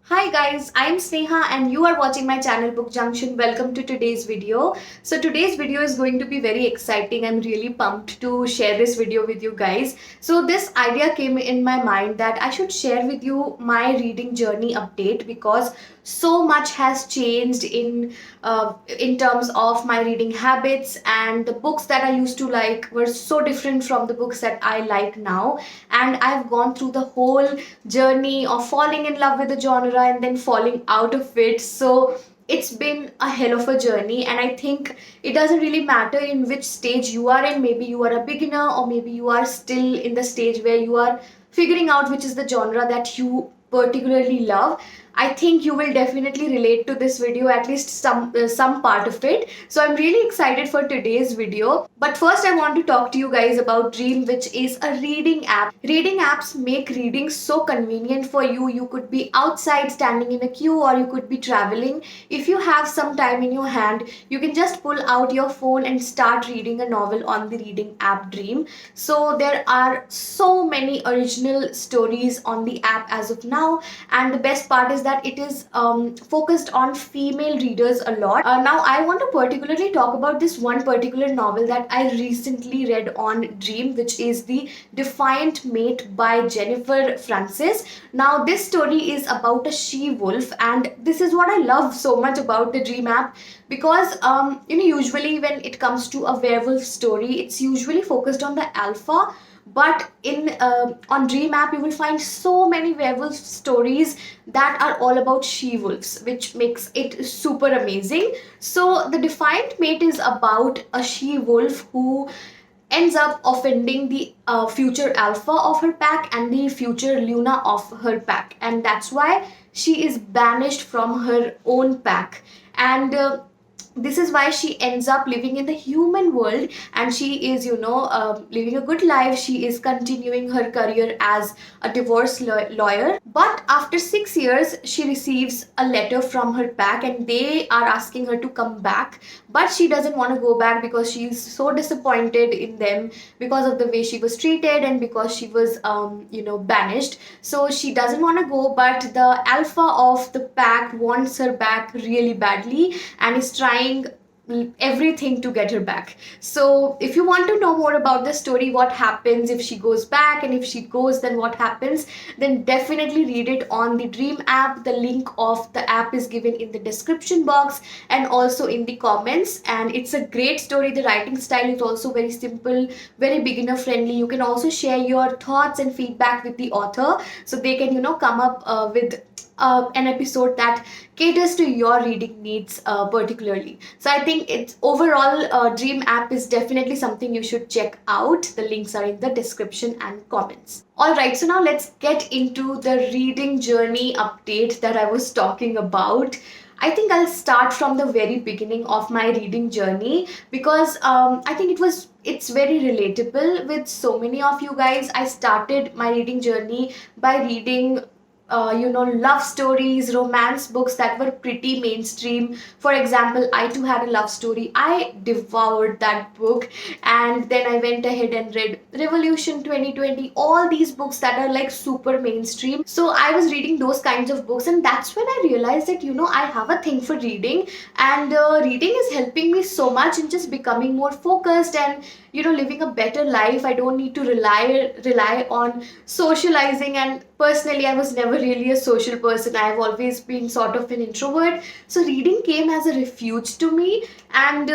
Hi guys, I am Sneha and you are watching my channel Book Junction. Welcome to today's video. So today's video is going to be very exciting. I'm really pumped to share this video with you guys. So this idea came in my mind that I should share with you my reading journey update because so much has changed in terms of my reading habits, and the books that I used to like were so different from the books that I like now. And I've gone through the whole journey of falling in love with the genre and then falling out of it. So it's been a hell of a journey, and I think it doesn't really matter in which stage you are in. Maybe you are a beginner, or maybe you are still in the stage where you are figuring out which is the genre that you particularly love. I think you will definitely relate to this video, at least some part of it. So I'm really excited for today's video. But first I want to talk to you guys about Dream, which is a reading app. Reading apps make reading so convenient for you. You could be outside standing in a queue, or you could be traveling. If you have some time in your hand, you can just pull out your phone and start reading a novel on the reading app Dream. So there are so many original stories on the app as of now, and the best part is that it is focused on female readers a lot. Now I want to particularly talk about this one particular novel that I recently read on Dream, which is The Defiant Mate by Jennifer Francis. Now this story is about a she wolf, and this is what I love so much about the Dream app, because usually when it comes to a werewolf story, it's usually focused on the alpha, but in on Dream app you will find so many werewolf stories that are all about she wolves, which makes it super amazing. So the Defiant Mate is about a she wolf who ends up offending the future alpha of her pack and the future Luna of her pack, and that's why she is banished from her own pack. And this is why she ends up living in the human world, and she is living a good life. She is continuing her career as a divorce lawyer, but after 6 years she receives a letter from her pack and they are asking her to come back, but she doesn't want to go back because she is so disappointed in them because of the way she was treated and because she was banished. So she doesn't want to go, but the alpha of the pack wants her back really badly and is trying everything to get her back. So if you want to know more about the story, what happens if she goes back, and if she goes then what happens, then definitely read it on the Dream app. The link of the app is given in the description box and also in the comments, and it's a great story. The writing style is also very simple, very beginner friendly. You can also share your thoughts and feedback with the author so they can come up with an episode that caters to your reading needs particularly. So I think it's overall Dream app is definitely something you should check out. The links are in the description and comments. Alright, so now let's get into the reading journey update that I was talking about. I think I'll start from the very beginning of my reading journey because I think it's very relatable with so many of you guys. I started my reading journey by reading love stories, romance books that were pretty mainstream. For example, I too had a love story. I devoured that book, and then I went ahead and read Revolution 2020, all these books that are like super mainstream. So I was reading those kinds of books, and that's when I realized that I have a thing for reading, and reading is helping me so much in just becoming more focused and living a better life. I don't need to rely on socializing, and personally I was never really a social person. I have always been sort of an introvert, so reading came as a refuge to me. And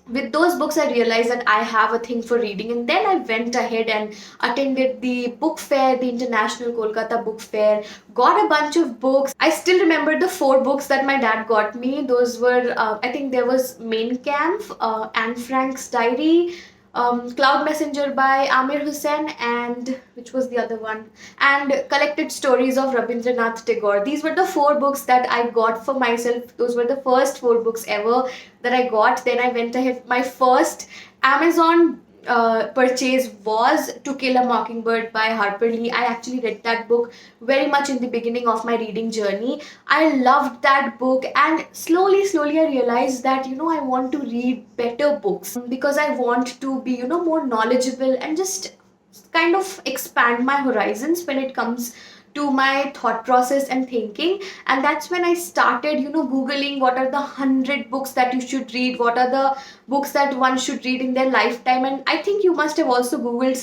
with those books I realized that I have a thing for reading, and then I went ahead and attended the book fair, the International Kolkata Book Fair, got a bunch of books. I still remember the 4 books that my dad got me. Those were I think there was Mein Kampf, Anne Frank's Diary, Cloud Messenger by Amir Hussain, and which was the other one? And Collected Stories of Rabindranath Tagore. These were the 4 books that I got for myself. Those were the first 4 books ever that I got. Then I went ahead. My first Amazon purchase was To Kill a Mockingbird by Harper Lee. I actually read that book very much in the beginning of my reading journey. I loved that book, and slowly I realized that I want to read better books because I want to be more knowledgeable and just kind of expand my horizons when it comes to my thought process and thinking. And that's when I started, googling what are the 100 books that you should read, what are the books that one should read in their lifetime. And I think you must have also googled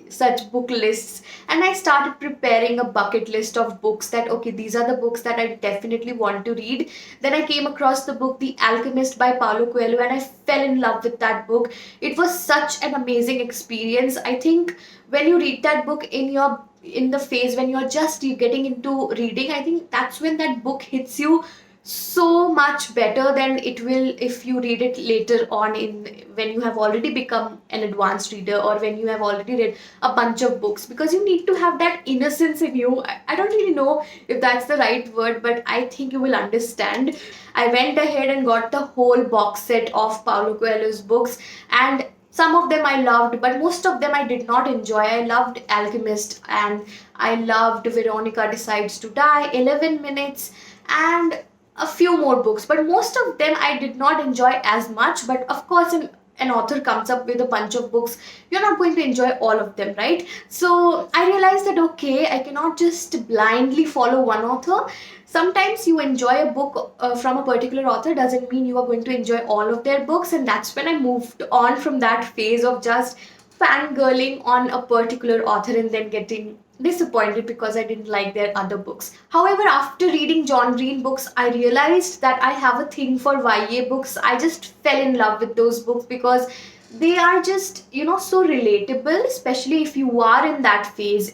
such book lists. And I started preparing a bucket list of books that, okay, these are the books that I definitely want to read. Then I came across the book The Alchemist by Paulo Coelho, and I fell in love with that book. It was such an amazing experience. I think when you read that book in the phase when you're just getting into reading, I think that's when that book hits you so much better than it will if you read it later on, in when you have already become an advanced reader, or when you have already read a bunch of books, because you need to have that innocence in you. I don't really know if that's the right word, but I think you will understand. I went ahead and got the whole box set of Paulo Coelho's books, and some of them I loved, but most of them I did not enjoy. I loved Alchemist, and I loved Veronica Decides to Die, 11 Minutes, and a few more books, but most of them I did not enjoy as much. But of course, an author comes up with a bunch of books, you're not going to enjoy all of them, right? So I realized that, okay, I cannot just blindly follow one author. Sometimes you enjoy a book from a particular author doesn't mean you are going to enjoy all of their books. And that's when I moved on from that phase of just fangirling on a particular author and then getting disappointed because I didn't like their other books. However, after reading John Green books, I realized that I have a thing for YA books. I just fell in love with those books because they are just, so relatable, especially if you are in that phase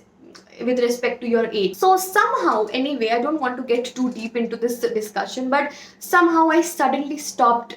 with respect to your age. So somehow, anyway, I don't want to get too deep into this discussion, but somehow I suddenly stopped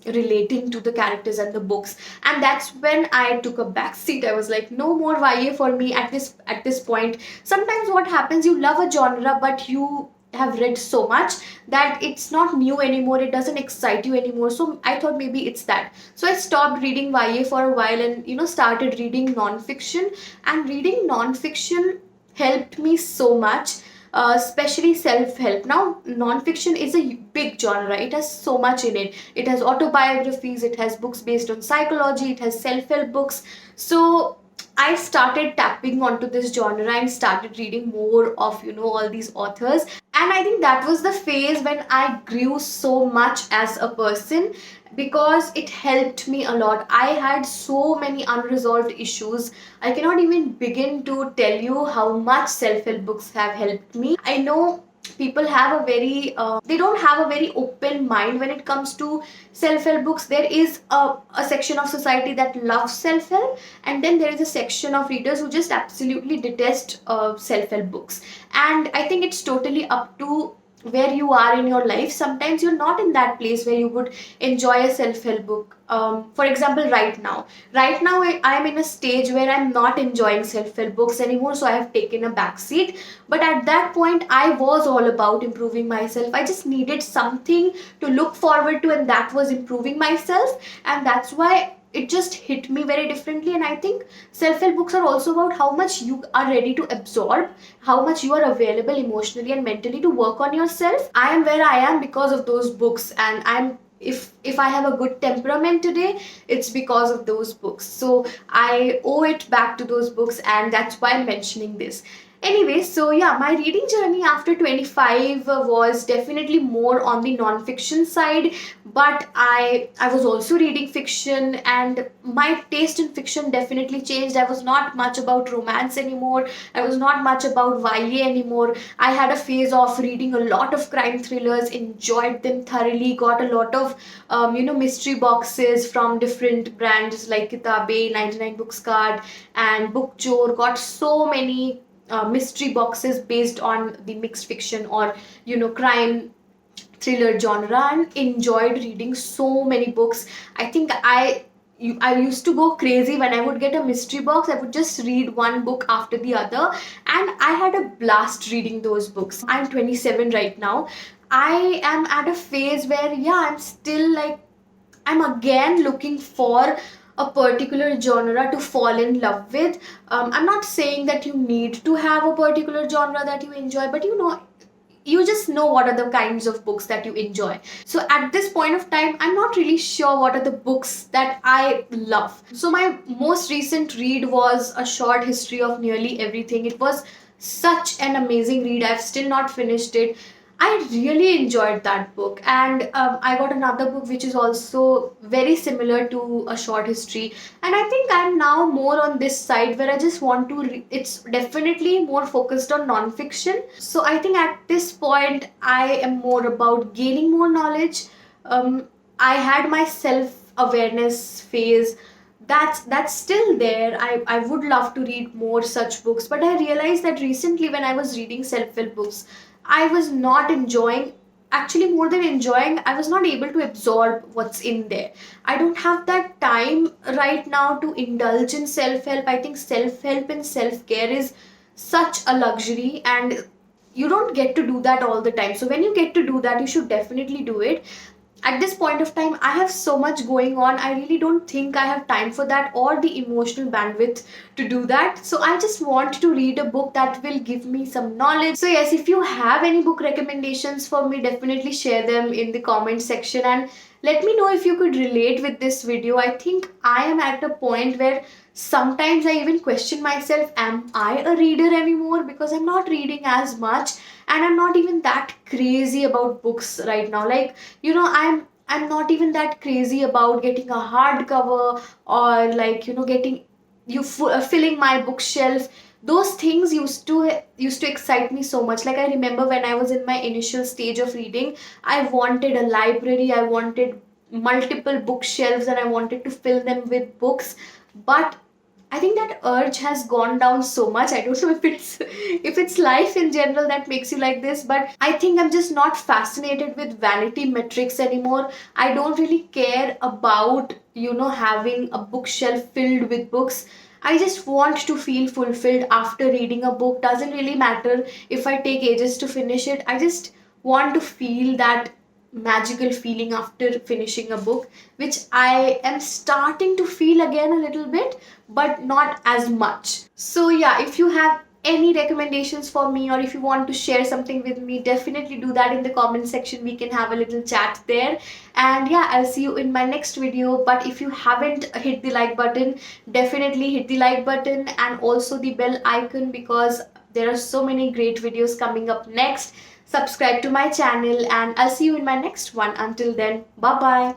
relating to the characters and the books, and that's when I took a back seat. I was like, no more YA for me at this point. Sometimes what happens, you love a genre, but you have read so much that it's not new anymore, it doesn't excite you anymore. So I thought maybe it's that. So I stopped reading YA for a while and started reading non-fiction. And reading non-fiction helped me so much, especially self-help. Now, non-fiction is a big genre. It has so much in it. It has autobiographies, it has books based on psychology, it has self-help books. So I started tapping onto this genre and started reading more of all these authors. And I think that was the phase when I grew so much as a person, because it helped me a lot. I had so many unresolved issues. I cannot even begin to tell you how much self-help books have helped me. I know people have a very they don't have a very open mind when it comes to self-help books. There is a section of society that loves self-help, and then there is a section of readers who just absolutely detest self-help books. And I think it's totally up to where you are in your life. Sometimes you're not in that place where you would enjoy a self-help book. For example, right now I am in a stage where I'm not enjoying self-help books anymore, so I have taken a back seat. But at that point, I was all about improving myself. I just needed something to look forward to, and that was improving myself. And that's why it just hit me very differently. And I think self-help books are also about how much you are ready to absorb, how much you are available emotionally and mentally to work on yourself. I am where I am because of those books, and if I have a good temperament today, it's because of those books. So I owe it back to those books, and that's why I'm mentioning this. Anyway, so yeah, my reading journey after 25 was definitely more on the non-fiction side, but I was also reading fiction, and my taste in fiction definitely changed. I was not much about romance anymore. I was not much about YA anymore. I had a phase of reading a lot of crime thrillers, enjoyed them thoroughly, got a lot of mystery boxes from different brands like Kitabe, 99 Books Card, and Bookchore. Got so many mystery boxes based on the mixed fiction or crime thriller genre, and enjoyed reading so many books. I think I used to go crazy when I would get a mystery box. I would just read one book after the other, and I had a blast reading those books. I'm 27 right now. I am at a phase where, yeah, I'm still like, I'm again looking for a particular genre to fall in love with. I'm not saying that you need to have a particular genre that you enjoy, but you just know what are the kinds of books that you enjoy. So at this point of time, I'm not really sure what are the books that I love. So my most recent read was A Short History of Nearly Everything. It was such an amazing read. I've still not finished it. I really enjoyed that book, and I got another book which is also very similar to A Short History. And I think I'm now more on this side where I just want to. It's definitely more focused on non-fiction. So I think at this point I am more about gaining more knowledge. I had my self-awareness phase. That's still there. I would love to read more such books, but I realized that recently when I was reading self-help books, I was not enjoying, actually more than enjoying, I was not able to absorb what's in there. I don't have that time right now to indulge in self-help. I think self-help and self-care is such a luxury, and you don't get to do that all the time. So when you get to do that, you should definitely do it. At this point of time, I have so much going on. I really don't think I have time for that or the emotional bandwidth to do that. So I just want to read a book that will give me some knowledge. So yes, if you have any book recommendations for me, definitely share them in the comment section, and let me know if you could relate with this video. I think I am at a point where sometimes I even question myself, am I a reader anymore? Because I'm not reading as much, and I'm not even that crazy about books right now. Like, I'm not even that crazy about getting a hardcover, or like, getting filling my bookshelf. Those things used to excite me so much. Like, I remember when I was in my initial stage of reading, I wanted a library, I wanted multiple bookshelves, and I wanted to fill them with books. But I think that urge has gone down so much. I don't know if it's life in general that makes you like this, but I think I'm just not fascinated with vanity metrics anymore. I don't really care about, having a bookshelf filled with books. I just want to feel fulfilled after reading a book. Doesn't really matter if I take ages to finish it. I just want to feel that magical feeling after finishing a book, which I am starting to feel again a little bit, but not as much. So, yeah, if you have any recommendations for me, or if you want to share something with me, definitely do that in the comment section. We can have a little chat there. And yeah, I'll see you in my next video. But if you haven't hit the like button, definitely hit the like button and also the bell icon, because there are so many great videos coming up next. Subscribe to my channel, and I'll see you in my next one. Until then, bye bye.